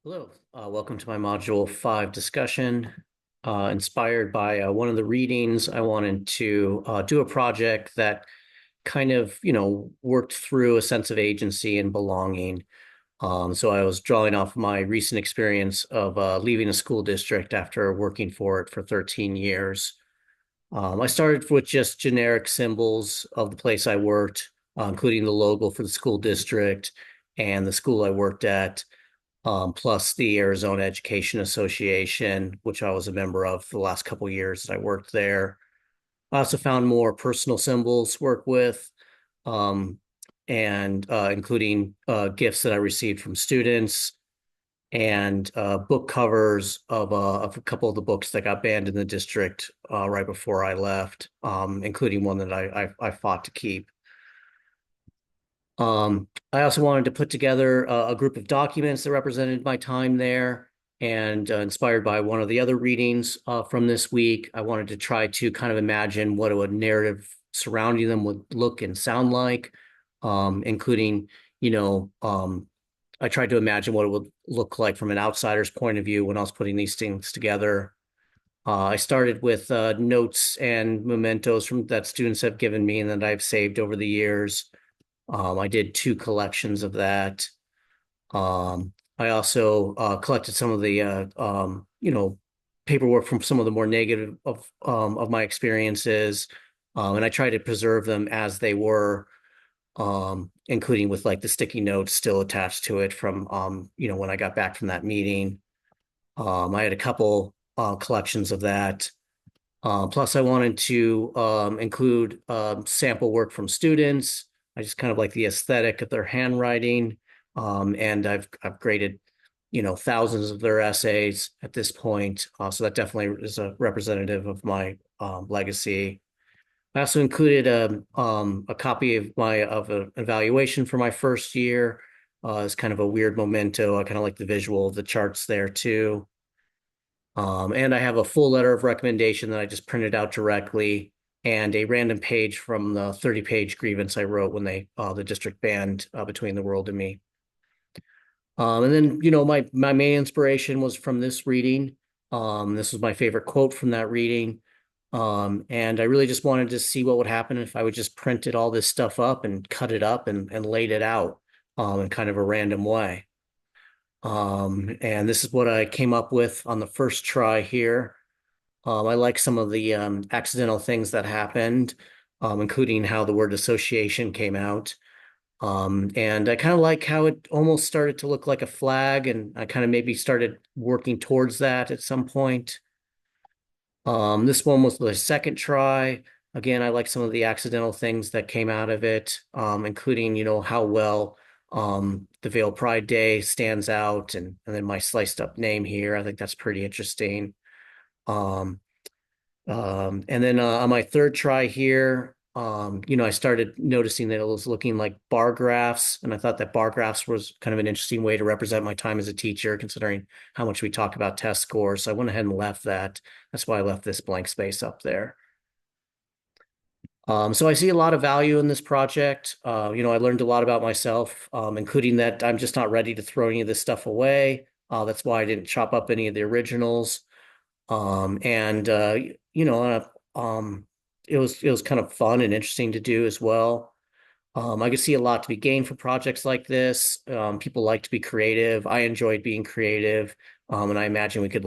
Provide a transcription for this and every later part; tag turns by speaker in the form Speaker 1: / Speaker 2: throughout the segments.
Speaker 1: Hello, welcome to my Module 5 discussion. Inspired by one of the readings, I wanted to do a project that kind of, worked through a sense of agency and belonging. So I was drawing off my recent experience of leaving a school district after working for it for 13 years. I started with just generic symbols of the place I worked, including the logo for the school district and the school I worked at, plus the Arizona Education Association, which I was a member of for the last couple of years that I worked there. I also found more personal symbols to work with, um, and including gifts that I received from students and book covers of a couple of the books that got banned in the district right before I left, including one that I fought to keep. I also wanted to put together a group of documents that represented my time there. And inspired by one of the other readings from this week, I wanted to try to kind of imagine what a narrative surrounding them would look and sound like, including, you know, I tried to imagine what it would look like from an outsider's point of view when I was putting these things together. I started with notes and mementos from that students have given me and that I've saved over the years. I did two collections of that. I also collected some of the paperwork from some of the more negative of my experiences, and I tried to preserve them as they were, including with like the sticky notes still attached to it from when I got back from that meeting. I had a couple collections of that. Plus, I wanted to include sample work from students. I just kind of like the aesthetic of their handwriting. And I've graded, thousands of their essays at this point. So that definitely is a representative of my legacy. I also included a copy of an evaluation for my first year. It's kind of a weird memento. I kind of like the visual of the charts there too. And I have a full letter of recommendation that I just printed out directly and a random page from the 30-page grievance I wrote when the district banned Between the World and Me. And then, my main inspiration was from this reading. This was my favorite quote from that reading. And I really just wanted to see what would happen if I would just printed all this stuff up and cut it up and laid it out in kind of a random way. And this is what I came up with on the first try here. I like some of the accidental things that happened, including how the word association came out. And I kind of like how it almost started to look like a flag, and I kind of maybe started working towards that at some point. This one was the second try. Again, I like some of the accidental things that came out of it, including, how well the Veil Pride Day stands out, and then my sliced up name here. I think that's pretty interesting. Um, and then on my third try here, I started noticing that it was looking like bar graphs, and I thought that bar graphs was kind of an interesting way to represent my time as a teacher, considering how much we talk about test scores. So I went ahead and left that. That's why I left this blank space up there. So I see a lot of value in this project. I learned a lot about myself, including that I'm just not ready to throw any of this stuff away. That's why I didn't chop up any of the originals. And you know, it was kind of fun and interesting to do as well. I could see a lot to be gained for projects like this. People like to be creative. I enjoyed being creative, and I imagine we could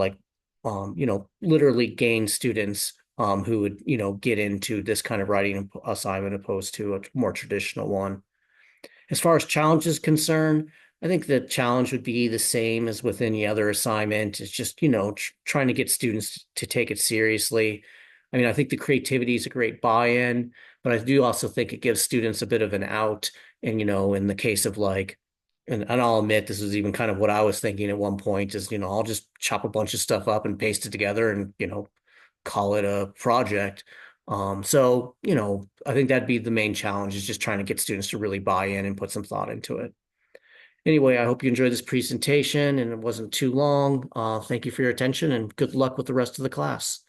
Speaker 1: literally gain students who would get into this kind of writing assignment opposed to a more traditional one. As far as challenge is concerned, I think the challenge would be the same as with any other assignment. It's just, trying to get students to take it seriously. I mean, I think the creativity is a great buy-in, but I do also think it gives students a bit of an out. And, in the case of like, and I'll admit this was even kind of what I was thinking at one point is, I'll just chop a bunch of stuff up and paste it together and, call it a project. So, I think that'd be the main challenge is just trying to get students to really buy in and put some thought into it. Anyway, I hope you enjoyed this presentation and it wasn't too long. Thank you for your attention and good luck with the rest of the class.